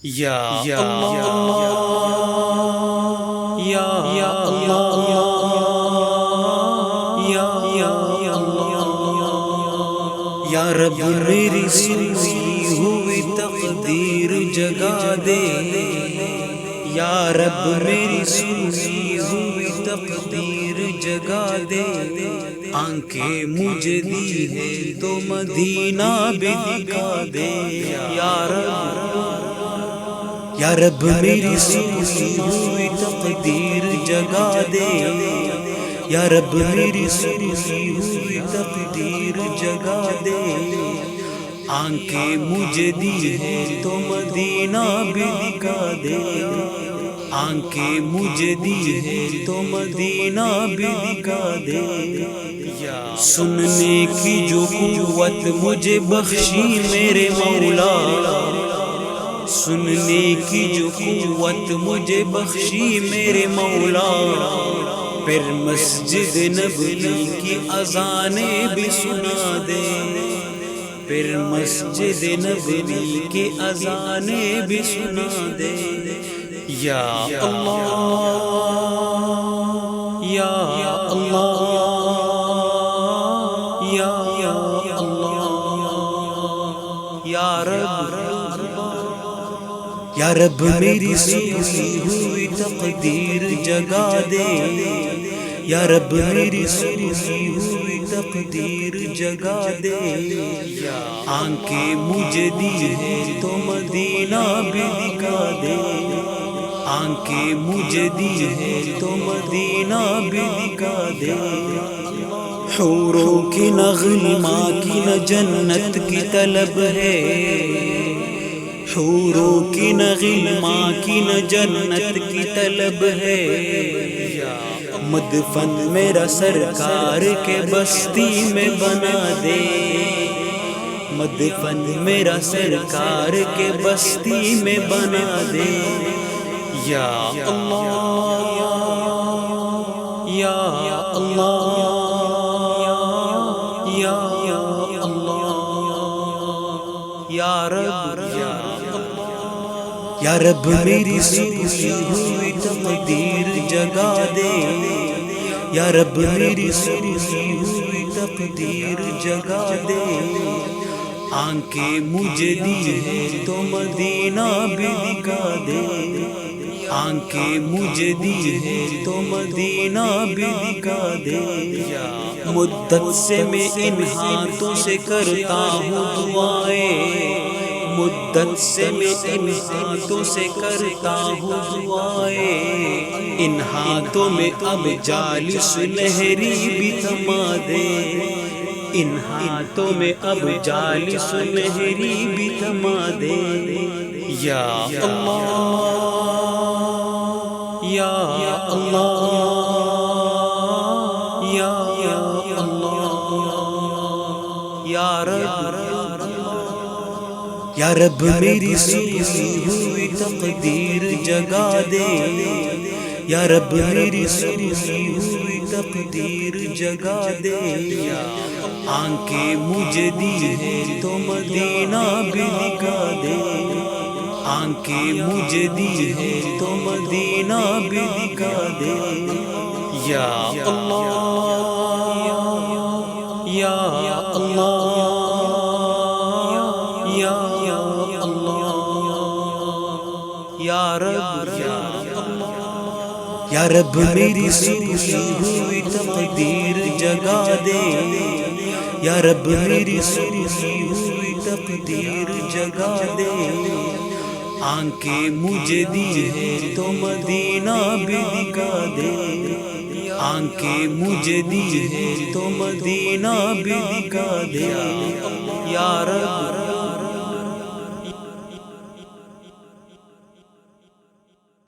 یا اللہ یا اللہ یا اللہ یا رب میری سوئی ہوئی تقدیر جگا دے، یا رب میری سوئی ہوئی تقدیر جگا دے، آنکھیں مجھے دی ہے تو مدینہ بھی دکھا دے، یا رب میری سوئی ہوئی تقدیر جگا دے، یا رب میری سوئی ہوئی تقدیر جگا دے، آنکھیں مجھے دی ہے تو مدینہ بھی دکھا دے، آنکھیں مجھے دی ہے تو مدینہ بھی دکھا دے، سننے کی جو قوت مجھے بخشی میرے مولا، سننے کی جو قوت مجھے بخشی میرے مولا، پھر مسجد نبوی کی اذانیں بھی سنا دے، پھر مسجد نبوی کی اذانیں بھی سنا دے، یا اللہ یا اللہ یا اللہ یا رب، یا رب میری سوئی ہوئی تقدیر جگا دے، یا رب میری سوئی ہوئی تقدیر جگا دے، آنکھیں مجھے دی ہے تو مدینہ بھی دکھا دے، آنکھیں مجھے دی ہے تو مدینہ بھی دکھا دے، حوروں کی نہ غلما کی نہ جنت کی طلب ہے، حوروں کی نہ غلما کی نہ جنت کی طلب ہے، مدفن میرا سرکار کے بستی میں بنا دے، مدفن میرا سرکار کے بستی میں بنا دے، یا اللہ یا اللہ یا اللہ یا رب، یا رب میری سوئی ہوئی تقدیر جگا دے، یا رب میری سوئی ہوئی تقدیر جگا دے، آنکھیں مجھے دی ہے تو مدینہ بھی دکھا دے، آنکھیں مجھے دی ہے تو مدینہ بھی دکھا دے، مدت سے میں ان ہاتھوں سے کرتا ہوں دعائیں، مدت سے میں ان ہاتھوں سے کرتا ہوں دعائیں، ان ہاتھوں میں اب جالی سنہری بھی تھما دے، ان ہاتھوں میں اب جالی سنہری بھی تھما دے، یا اللہ یا اللہ یا اللہ یا رب، یا رب میری سوئی ہوئی تقدیر جگا دے، یا رب میری سوئی ہوئی تقدیر جگا دے، آنکھیں مجھے دی ہے تو مدینہ بھی دکھا دے، آنکھیں مجھے دی ہے تو مدینہ بھی دکھا دے، یا اللہ یا اللہ یا اللہ یا رب، یا رب میری سوئی ہوئی تقدیر جگا دے، یا رب میری سوئی ہوئی تقدیر جگا دے، آنکھیں مجھے دی ہے تو مدینہ بھی دکھا دے، آنکھیں مجھے دی ہے تو مدینہ بھی دکھا دے، یا رب